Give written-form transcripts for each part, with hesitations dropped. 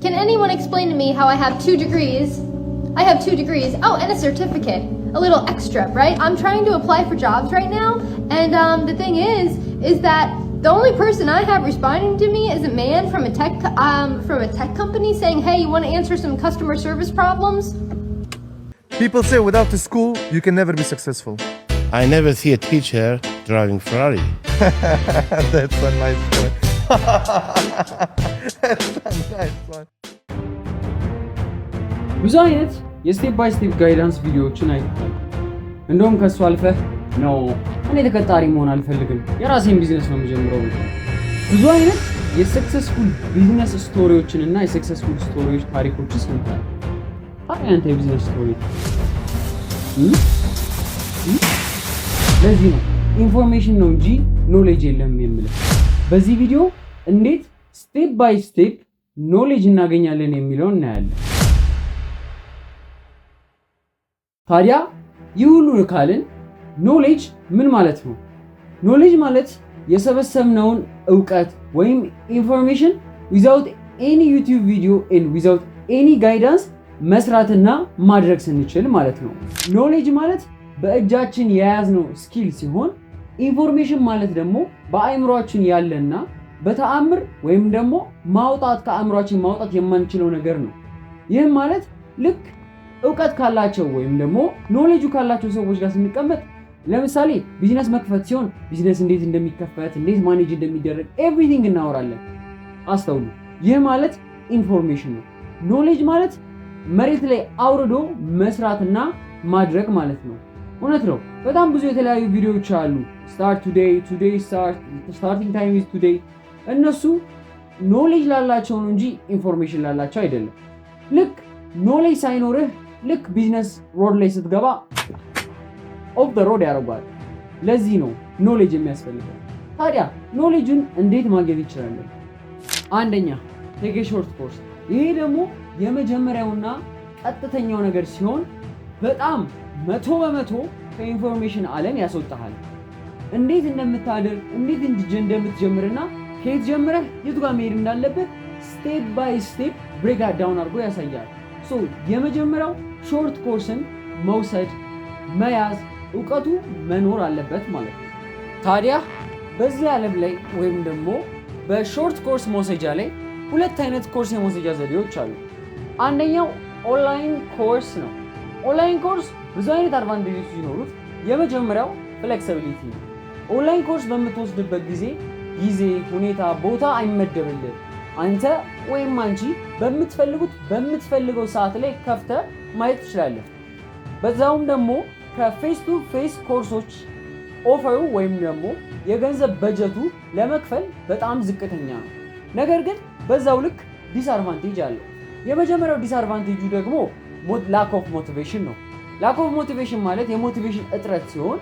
Can anyone explain to me how I have 2 degrees? I have 2 degrees. Oh, and a certificate. A little extra, right? I'm trying to apply for jobs right now, and the thing is that the only person I have responding to me is a man from a tech company saying, "Hey, you want to answer some customer service problems?" People say without the school, you can never be successful. I never see a teacher driving Ferrari. That's a nice one. That's a nice one. ብዙ አይነት የስቴፕ ባይ ስቴፕ ጋይዳንስ ቪዲዮዎችን አይተሃል። እንደውም ከሱ አልፈህ ነው እኔ ተቀጣሪ መሆን አልፈልግም የራሴን ቢዝነስ ነው የምጀምረው። ብዙ አይነት የሰክሰስፉል ቢዝነስ ስቶሪዎችን እና የሰክሰስፉል ስቶሪዎች ታሪኮችን ሰምተሃል። ታዲያ አንተ የቢዝነስ ስቶሪ ለዚህ ነው ኢንፎርሜሽን ነው እንጂ ኖሌጅ የለም የምልህ። በዚህ ቪዲዮ እንዴት ስቴፕ ባይ ስቴፕ ኖሌጅ እናገኛለን የሚለውን እናያለን። ታዲያ ይህ ሁሉ ካልን ኖሌጅ ምን ማለት ነው? ኖሌጅ ማለት የሰበሰብነውን ዕውቀት ወይም ኢንፎርሜሽን without any YouTube video and without any guidance መስራትና ማድረግ ስንችል ማለት ነው። ኖሌጅ ማለት በእጃችን የያዝነው ስኪል ሲሆን ኢንፎርሜሽን ማለት ደግሞ በአእምሮአችን ያለና በተአምር ወይም ደግሞ ማውጣት ከአእምሮአችን ማውጣት የማንችለው ነገር ነው። ይህ ማለት ልክ ዕውቀት ካላቸው ወይም ደግሞ ኖሌጁ ካላቸው ሰዎች ጋር ስንቀመጥ ለምሳሌ ቢዝነስ መክፈት ሲሆን ቢዝነስ እንዴት እንደሚከፈት እንዴት ማኔጅ እንደሚደረግ ኤቭሪቲንግ እናወራለን። አስተውሉ፣ ይህ ማለት ኢንፎርሜሽን ነው። ኖሌጅ ማለት መሬት ላይ አውርዶ መስራትና ማድረግ ማለት ነው። እውነት ነው። በጣም ብዙ የተለያዩ ቪዲዮዎች አሉ። ስታርት ቱዴይ ስታርቲንግ ታይም ኢዝ ቱዴይ። እነሱ ኖሌጅ ላላቸው ነው እንጂ ኢንፎርሜሽን ላላቸው አይደለም። ልክ ኖሌጅ ሳይኖርህ ልክ ቢዝነስ ሮድ ላይ ስትገባ ኦፍ ዘ ሮድ ያደርጓል። ለዚህ ነው ኖሌጅ የሚያስፈልገው። ታዲያ ኖሌጅን እንዴት ማግኘት ይችላል? አንደኛ ቴክ ሾርት ኮርስ። ይሄ ደግሞ የመጀመሪያውና ቀጥተኛው ነገር ሲሆን በጣም 100% ከኢንፎርሜሽን ዓለም ያስወጣሃል። እንዴት እንደምታደርግ እንዴት እንደምትጀምርና ከየት ጀምረህ የቱ ጋር መሄድ እንዳለበት ስቴፕ ባይ ስቴፕ ብሬክ ዳውን አድርጎ ያሳያል። ሶ የመጀመሪያው ሾርት ኮርስን መውሰድ መያዝ ዕውቀቱ መኖር አለበት ማለት ነው። ታዲያ በዚህ ዓለም ላይ ወይም ደግሞ በሾርት ኮርስ መውሰጃ ላይ ሁለት አይነት ኮርስ የመውሰጃ ዘዴዎች አሉ። አንደኛው ኦንላይን ኮርስ ነው። ኦንላይን ኮርስ ብዙ አይነት አድቫንቴጆች ሲኖሩት የመጀመሪያው ፍሌክሲቢሊቲ ነው። ኦንላይን ኮርስ በምትወስድበት ጊዜ ሁኔታ፣ ቦታ አይመደብልህ። አንተ ወይም አንቺ በምትፈልገው ሰዓት ላይ ከፍተህ ማየት ትችላለህ። በዛውም ደግሞ ከፌስ ቱ ፌስ ኮርሶች ኦፈሩ ወይም ደግሞ የገንዘብ በጀቱ ለመክፈል በጣም ዝቅተኛ ነው። ነገር ግን በዛው ልክ ዲስአድቫንቴጅ አለው። የመጀመሪያው ዲስአድቫንቴጁ ደግሞ ላክ ኦፍ ሞቲቬሽን ነው። ላክ ኦፍ ሞቲቬሽን ማለት የሞቲቬሽን እጥረት ሲሆን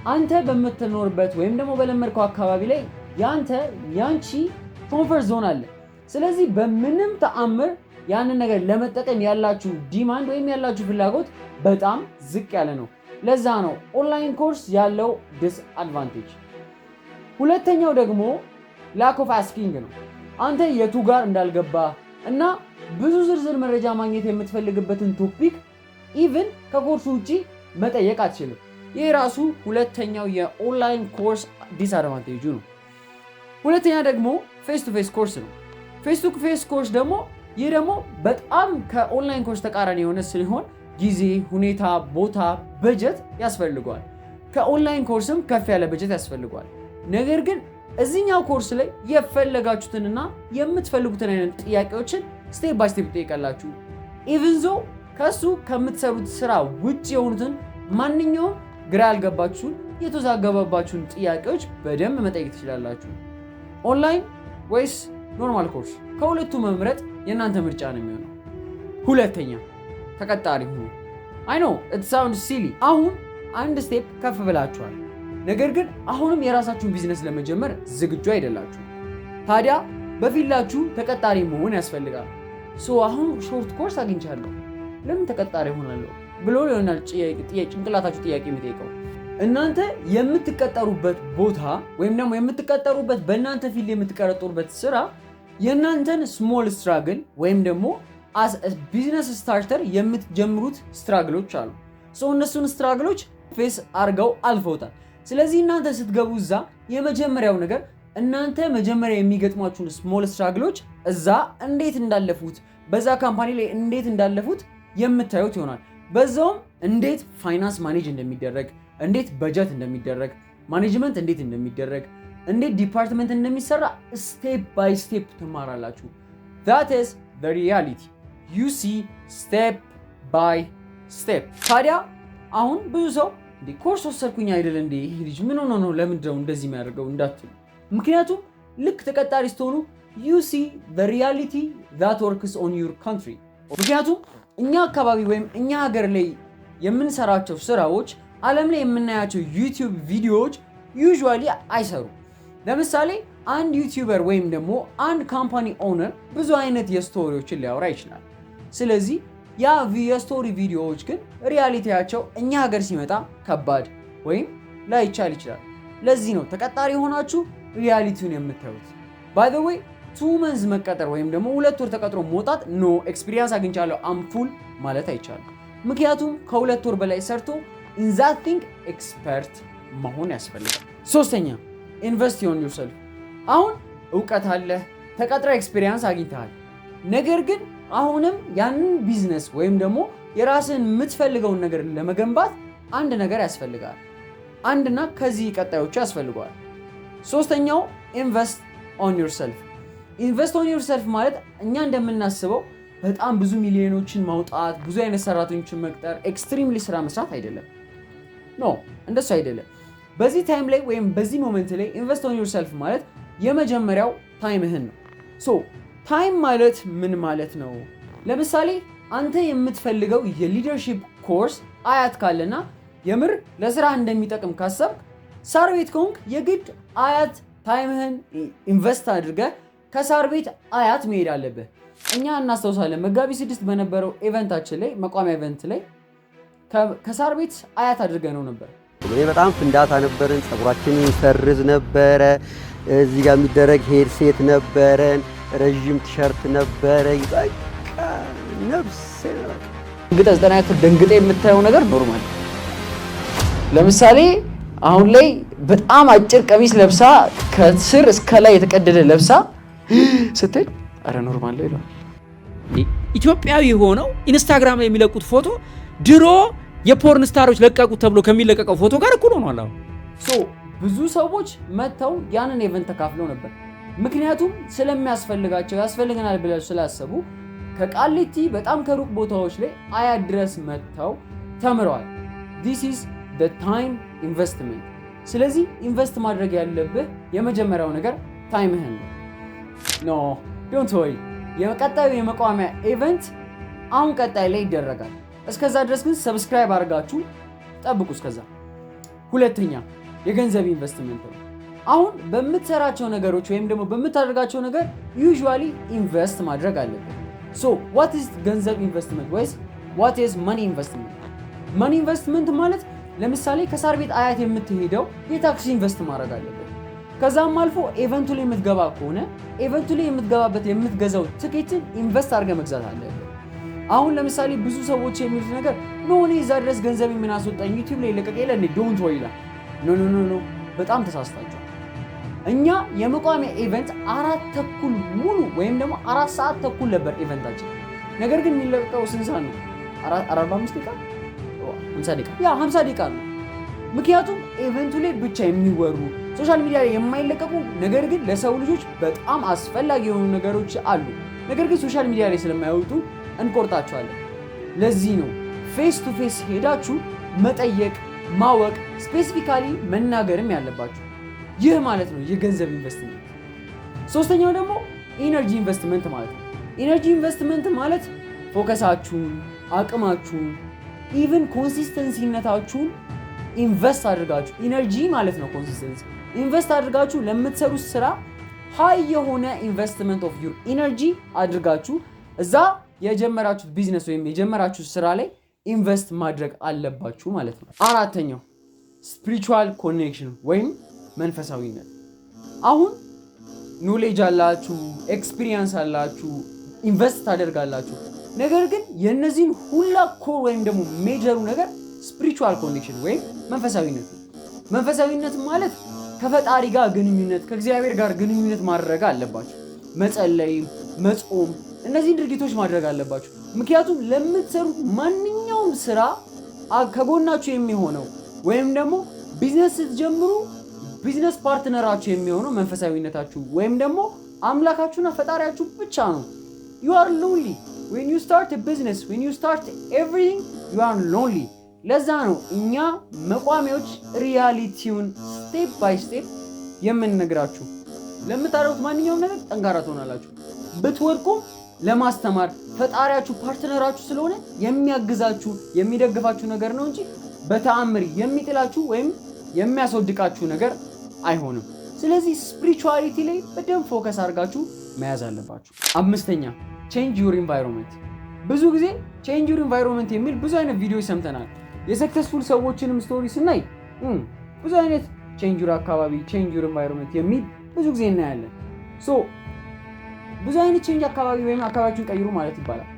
አንተ በምትኖርበት ወይም ደግሞ በለመድከው አካባቢ ላይ ያንቺ ኮንፈርት ዞን አለ። ስለዚህ በምንም ተአምር ያንን ነገር ለመጠቀም ያላችሁ ዲማንድ ወይም ያላችሁ ፍላጎት በጣም ዝቅ ያለ ነው። ለዛ ነው ኦንላይን ኮርስ ያለው ዲስአድቫንቴጅ። ሁለተኛው ደግሞ ላክ ኦፍ አስኪንግ ነው። አንተ የቱ ጋር እንዳልገባ እና ብዙ ዝርዝር መረጃ ማግኘት የምትፈልግበትን ቶፒክ ኢቭን ከኮርሱ ውጪ መጠየቅ አትችልም። ይህ ራሱ ሁለተኛው የኦንላይን ኮርስ ዲስአድቫንቴጁ ነው። ሁለተኛ ደግሞ ፌስ ቱ ፌስ ኮርስ ነው። ፌስ ቱ ፌስ ኮርስ ደግሞ ይህ ደግሞ በጣም ከኦንላይን ኮርስ ተቃራኒ የሆነ ሲሆን ጊዜ፣ ሁኔታ፣ ቦታ፣ በጀት ያስፈልገዋል። ከኦንላይን ኮርስም ከፍ ያለ በጀት ያስፈልገዋል። ነገር ግን እዚህኛው ኮርስ ላይ የፈለጋችሁትንና የምትፈልጉትን አይነት ጥያቄዎችን ስቴፕ ባይ ስቴፕ ትጠይቃላችሁ። ኢቭን ዞ ከሱ ከምትሰሩት ስራ ውጭ የሆኑትን ማንኛውም ግራ ያልገባችሁን የተዛገበባችሁን ጥያቄዎች በደንብ መጠየቅ ትችላላችሁ። ኦንላይን ወይስ ኖርማል ኮርስ? ከሁለቱ መምረጥ የእናንተ ምርጫ ነው የሚሆነው። ሁለተኛ ተቀጣሪ ሁኑ። አይ ኖ ኢት ሳውንድስ ሲሊ። አሁን አንድ ስቴፕ ከፍ ብላችኋል። ነገር ግን አሁንም የራሳችሁን ቢዝነስ ለመጀመር ዝግጁ አይደላችሁ። ታዲያ በፊላችሁ ተቀጣሪ መሆን ያስፈልጋል። አሁን ሾርት ኮርስ አግኝቻለሁ ለምን ተቀጣሪ ሆናለሁ ብሎ ይሆናል ጭንቅላታችሁ ጥያቄ የሚጠይቀው። እናንተ የምትቀጠሩበት ቦታ ወይም ደግሞ የምትቀጠሩበት በእናንተ ፊልድ የምትቀጠሩበት ስራ የእናንተን ስሞል ስትራግል ወይም ደግሞ as a business starter የምትጀምሩት ስትራግሎች አሉ። እነሱን ስትራግሎች ፌስ አድርገው አልፈውታል። ስለዚህ እናንተ ስትገቡ እዛ የመጀመሪያው ነገር እናንተ መጀመሪያ የሚገጥሟችሁን ስሞል ስትራግሎች እዛ እንዴት እንዳለፉት በዛ ካምፓኒ ላይ እንዴት እንዳለፉት የምታዩት ይሆናል። በዛውም እንዴት ፋይናንስ ማኔጅ እንደሚደረግ፣ እንዴት በጀት እንደሚደረግ፣ ማኔጅመንት እንዴት እንደሚደረግ፣ እንዴት ዲፓርትመንት እንደሚሰራ ስቴፕ ባይ ስቴፕ ትማራላችሁ። that is the reality you see step by step። ታዲያ አሁን ብዙ ሰው እንዴ ኮርስ ወሰድኩኝ አይደል እንዴ ይሄ ልጅ ምን ሆኖ ነው ለምንድን ነው እንደዚህ የሚያደርገው እንዳትሉ። ምክንያቱም ልክ ተቀጣሪ ስትሆኑ you see the reality that works on your country። ምክንያቱም እኛ አካባቢ ወይም እኛ ሀገር ላይ የምንሰራቸው ስራዎች ዓለም ላይ የምናያቸው ዩቲዩብ ቪዲዮዎች ዩዥዋሊ አይሰሩም። ለምሳሌ አንድ ዩቲዩበር ወይም ደግሞ አንድ ካምፓኒ ኦነር ብዙ አይነት የስቶሪዎችን ሊያወራ ይችላል። ስለዚህ ያ የስቶሪ ቪዲዮዎች ግን ሪያሊቲያቸው እኛ ሀገር ሲመጣ ከባድ ወይም ላይቻል ይችላል። ለዚህ ነው ተቀጣሪ ሆናችሁ ሪያሊቲውን የምታዩት። ባይ ዘ ዌይ 2 መንዝ መቀጠር ወይም ደግሞ 2 ወር ተቀጥሮ መውጣት ኖ ኤክስፒሪየንስ አግኝቻለሁ አም ፉል ማለት አይቻልም። ምክንያቱም ከ2 ወር በላይ ሰርቶ ኢን ዛት ቲንግ ኤክስፐርት መሆን ያስፈልጋል። ሶስተኛ ኢንቨስት ኦን ዮርሰልፍ። አሁን እውቀት አለ፣ ተቀጥረ ኤክስፒሪየንስ አግኝተሃል። ነገር ግን አሁንም ያንን ቢዝነስ ወይም ደግሞ የራስን የምትፈልገውን ነገር ለመገንባት አንድ ነገር ያስፈልጋል። አንድና ከዚህ ቀጣዮቹ ያስፈልገዋል። ሶስተኛው ኢንቨስት ኦን ዮርሰልፍ። ኢንቨስት ኦን ዮርሰልፍ ማለት እኛ እንደምናስበው በጣም ብዙ ሚሊዮኖችን ማውጣት፣ ብዙ አይነት ሰራተኞችን መቅጠር፣ ኤክስትሪምሊ ስራ መስራት አይደለም። ኖ እንደሱ አይደለም። በዚህ ታይም ላይ ወይም በዚህ ሞመንት ላይ ኢንቨስት ኦን ዮርሰልፍ ማለት የመጀመሪያው ታይምህን ነው። ሶ ታይም ማለት ምን ማለት ነው? ለምሳሌ አንተ የምትፈልገው የሊደርሺፕ ኮርስ አያት ካለና የምር ለስራ እንደሚጠቅም ካሰብክ ሳር ቤት ከሆንክ የግድ አያት ታይምህን ኢንቨስት አድርገህ ከሳር ቤት አያት መሄድ አለብህ። እኛ እናስታውሳለን መጋቢት 6 በነበረው ኢቨንታችን ላይ መቋሚያ ኢቨንት ላይ ከሳር ቤት አያት አድርገነው ነበር። በጣም ፍንዳታ ነበርን። ጸጉራችንን ሰርዝ ነበረ። እዚህ ጋር የሚደረግ ሄድሴት ነበረን። ረዥም ቲሸርት ነበረ። በቃ ነፍስ እንግዲህ 90 ያክል ደንግጤ የምታየው ነገር ኖርማል። ለምሳሌ አሁን ላይ በጣም አጭር ቀሚስ ለብሳ ከስር እስከ ላይ የተቀደደ ለብሳ ስትል አረ ኖርማል ነው ይላል። ኢትዮጵያዊ ሆነው ኢንስታግራም ላይ የሚለቁት ፎቶ ድሮ የፖርን ስታሮች ለቀቁት ተብሎ ከሚለቀቀው ፎቶ ጋር እኩል ሆኗል። አሁን ብዙ ሰዎች መተው ያንን ኢቨንት ተካፍለው ነበር። ምክንያቱም ስለሚያስፈልጋቸው ያስፈልገናል ብለው ስላሰቡ ከቃሊቲ በጣም ከሩቅ ቦታዎች ላይ አያት ድረስ መተው ተምረዋል። this is the time investment። ስለዚህ ኢንቨስት ማድረግ ያለብህ የመጀመሪያው ነገር ታይምህን ነው። ኖ ዶንት ወሪ፣ የቀጣዩ የመቋሚያ ኢቨንት አሁን ቀጣይ ላይ ይደረጋል። እስከዛ ድረስ ግን ሰብስክራይብ አድርጋችሁ ጠብቁ። እስከዛ ሁለተኛ የገንዘብ ኢንቨስትመንት ነው። አሁን በምትሰራቸው ነገሮች ወይም ደግሞ በምታደርጋቸው ነገር ዩዥዋሊ ኢንቨስት ማድረግ አለብን። ሶ what is ገንዘብ ኢንቨስትመንት ወይስ what is money investment? መኒ ኢንቨስትመንት ማለት ለምሳሌ ከሳር ቤት አያት የምትሄደው የታክሲ ኢንቨስት ማድረግ አለብን። ከዛም አልፎ ኢቨንቱ ላይ የምትገባ ከሆነ ኢቨንቱ ላይ የምትገባበት የምትገዛው ትኬትን ኢንቨስት አድርገህ መግዛት አለብን። አሁን ለምሳሌ ብዙ ሰዎች የሚሉት ነገር ኖ እኔ እዛ ድረስ ገንዘብ ምን አስወጣኝ ዩቲዩብ ላይ ለቀቅ የለ እንዴ ዶንት ወሪ ይላል። ኖ በጣም ተሳስታችሁ። እኛ የመቋሚያ ኢቨንት 4 ተኩል ሙሉ ወይም ደግሞ 4 ሰዓት ተኩል ነበር ኢቨንታችን። ነገር ግን የሚለቀቀው ስንት ሰዓት ነው? 45 ደቂቃ 50 ደቂቃ ያ 50 ደቂቃ ነው። ምክንያቱም ኢቨንቱ ላይ ብቻ የሚወሩ ሶሻል ሚዲያ ላይ የማይለቀቁ ነገር ግን ለሰው ልጆች በጣም አስፈላጊ የሆኑ ነገሮች አሉ። ነገር ግን ሶሻል ሚዲያ ላይ ስለማይወጡ እንቆርጣቸዋለን። ለዚህ ነው ፌስ ቱ ፌስ ሄዳችሁ መጠየቅ፣ ማወቅ፣ ስፔሲፊካሊ መናገርም ያለባችሁ። ይህ ማለት ነው የገንዘብ ኢንቨስትመንት። ሶስተኛው ደግሞ ኢነርጂ ኢንቨስትመንት ማለት ነው። ኢነርጂ ኢንቨስትመንት ማለት ፎከሳችሁን፣ አቅማችሁን፣ ኢቭን ኮንሲስተንሲነታችሁን ኢንቨስት አድርጋችሁ ኢነርጂ ማለት ነው ኮንሲስተንሲ ኢንቨስት አድርጋችሁ ለምትሰሩት ስራ ሃይ የሆነ ኢንቨስትመንት ኦፍ ዩር ኢነርጂ አድርጋችሁ እዛ የጀመራችሁት ቢዝነስ ወይም የጀመራችሁት ስራ ላይ ኢንቨስት ማድረግ አለባችሁ ማለት ነው። አራተኛው ስፒሪቹዋል ኮኔክሽን ወይም መንፈሳዊነት። አሁን ኖሌጅ አላችሁ፣ ኤክስፒሪየንስ አላችሁ፣ ኢንቨስት ታደርጋላችሁ። ነገር ግን የነዚህን ሁላ ኮር ወይም ደግሞ ሜጀሩ ነገር ስፒሪቹዋል ኮኔክሽን ወይም መንፈሳዊነት ነው። መንፈሳዊነት ማለት ከፈጣሪ ጋር ግንኙነት ከእግዚአብሔር ጋር ግንኙነት ማድረግ አለባችሁ። መጸለይ፣ መጾም፣ እነዚህን ድርጊቶች ማድረግ አለባችሁ። ምክንያቱም ለምትሰሩት ማንኛውም ስራ ከጎናችሁ የሚሆነው ወይም ደግሞ ቢዝነስ ስትጀምሩ ቢዝነስ ፓርትነራችሁ የሚሆነው መንፈሳዊነታችሁ ወይም ደግሞ አምላካችሁና ፈጣሪያችሁ ብቻ ነው። you are lonely when you start a business, when you start everything, you are lonely። ለዛ ነው እኛ መቋሚያዎች ሪያሊቲውን ስቴፕ ባይ ስቴፕ የምንነግራችሁ። ለምታደርጉት ማንኛውም ነገር ጠንካራ ትሆናላችሁ። ብትወድቁም ለማስተማር ፈጣሪያችሁ ፓርትነራችሁ ስለሆነ የሚያግዛችሁ የሚደግፋችሁ ነገር ነው እንጂ በተአምር የሚጥላችሁ ወይም የሚያስወድቃችሁ ነገር አይሆንም። ስለዚህ ስፒሪቹዋሊቲ ላይ በደንብ ፎከስ አድርጋችሁ መያዝ አለባችሁ። አምስተኛ change your environment። ብዙ ጊዜ change your environment የሚል ብዙ አይነት ቪዲዮ ሰምተናል። የሰክሰስፉል ሰዎችንም ስቶሪ ስናይ ብዙ አይነት change your አካባቢ change your environment የሚል ብዙ ጊዜ እናያለን። ብዙ አይነት ቼንጅ አካባቢ ወይም አካባቢውን ቀይሩ ማለት ይባላል።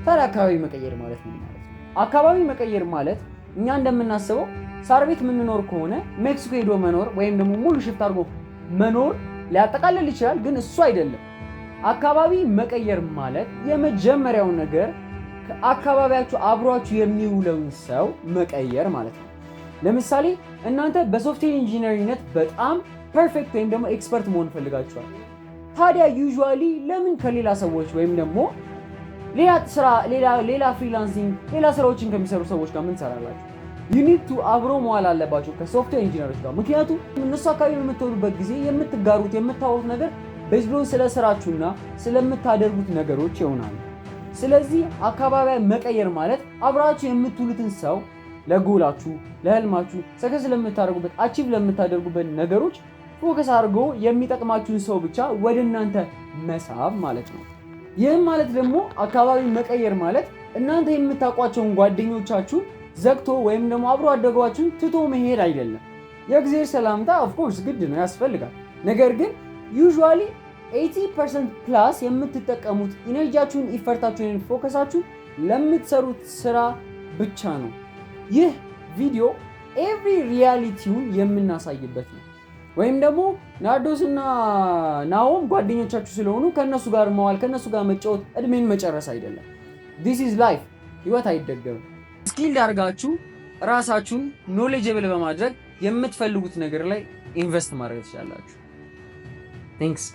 ታዲያ አካባቢ መቀየር ማለት ምን ማለት ነው? አካባቢ መቀየር ማለት እኛ እንደምናስበው ሳር ቤት የምንኖር ከሆነ ሜክሲኮ ሄዶ መኖር ወይም ደግሞ ሙሉ ሽፍት አድርጎ መኖር ሊያጠቃልል ይችላል፣ ግን እሱ አይደለም። አካባቢ መቀየር ማለት የመጀመሪያው ነገር ከአካባቢያችሁ አብሯችሁ የሚውለውን ሰው መቀየር ማለት ነው። ለምሳሌ እናንተ በሶፍትዌር ኢንጂነሪንግነት በጣም ፐርፌክት ወይም ደግሞ ኤክስፐርት መሆን ፈልጋችኋል። ታዲያ ዩዥዋሊ ለምን ከሌላ ሰዎች ወይም ደግሞ ሌላ ፍሪላንሲንግ ሌላ ስራዎችን ከሚሰሩ ሰዎች ጋር ምን ትሰራላችሁ? you need to አብሮ መዋል አለባችሁ ከሶፍትዌር ኢንጂነሮች ጋር። ምክንያቱም እነሱ አካባቢ በምትወዱበት ጊዜ የምትጋሩት የምታወሩት ነገር በዝዶን ስለ ስራችሁና ስለምታደርጉት ነገሮች ይሆናል። ስለዚህ አካባቢ መቀየር ማለት አብራችሁ የምትውሉትን ሰው ለጎላችሁ፣ ለህልማችሁ፣ ሰክሰስ ለምታደርጉበት አቺቭ ለምታደርጉበት ነገሮች ፎከስ አድርጎ የሚጠቅማችሁን ሰው ብቻ ወደ እናንተ መሳብ ማለት ነው። ይህም ማለት ደግሞ አካባቢ መቀየር ማለት እናንተ የምታውቋቸውን ጓደኞቻችሁን ዘግቶ ወይም ደግሞ አብሮ አደጓችሁን ትቶ መሄድ አይደለም። የእግዚአብሔር ሰላምታ ኦፍ ኮርስ ግድ ነው ያስፈልጋል። ነገር ግን ዩዥዋሊ 80% ፕላስ የምትጠቀሙት ኢነርጂያችሁን፣ ኢፈርታችሁን፣ ፎከሳችሁን ለምትሰሩት ስራ ብቻ ነው። ይህ ቪዲዮ ኤቭሪ ሪያሊቲውን የምናሳይበት ነው። ወይም ደግሞ ናርዶስ እና ናኦም ጓደኞቻችሁ ስለሆኑ ከነሱ ጋር መዋል ከነሱ ጋር መጫወት እድሜን መጨረስ አይደለም። this is life ህይወት አይደገምም። ስኪል አድርጋችሁ ራሳችሁን ኖሌጀብል በማድረግ የምትፈልጉት ነገር ላይ ኢንቨስት ማድረግ ትችላላችሁ። ቴንክስ።